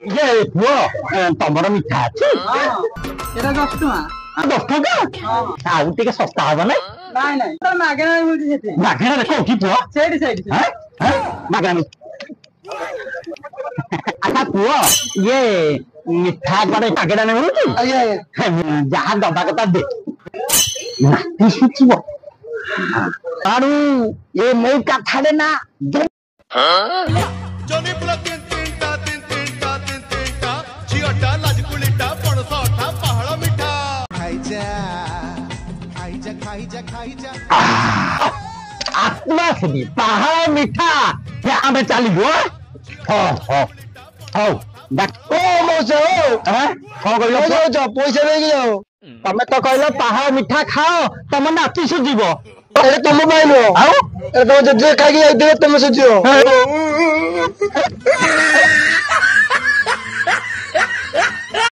ये पुओ तमर मिठा अच्छी এটা 10 টাকা 10 टका आउ टिके सस्ता हबो नै নাই নাই তো মাগনা মিলছে সেতে मागेना रे कोठी पुओ সাইড সাইড हैं हैं मागेना अच्छा पुओ ये मिठा बारे मागेना नै मिलुची আগে আগে जहां दबा कता दे नाती सुचिबो आरु ये मई कथा दे ना जनी पुला तीन तीनटा झियोटा लाजकुलिटा पणसोटा पहाड़ मिठा खाइजा आत्मा से पहाड़ मीठा ये हमें चली गो हो डाक ओ मोसे हैं हो गयो जो पैसा ले गयो तमे तो कहलो पहाड़ मीठा खाओ तम नाती सुजीबो एरे तुम पाइलो आउ ए तो जे खाई आइते तुम सुजियो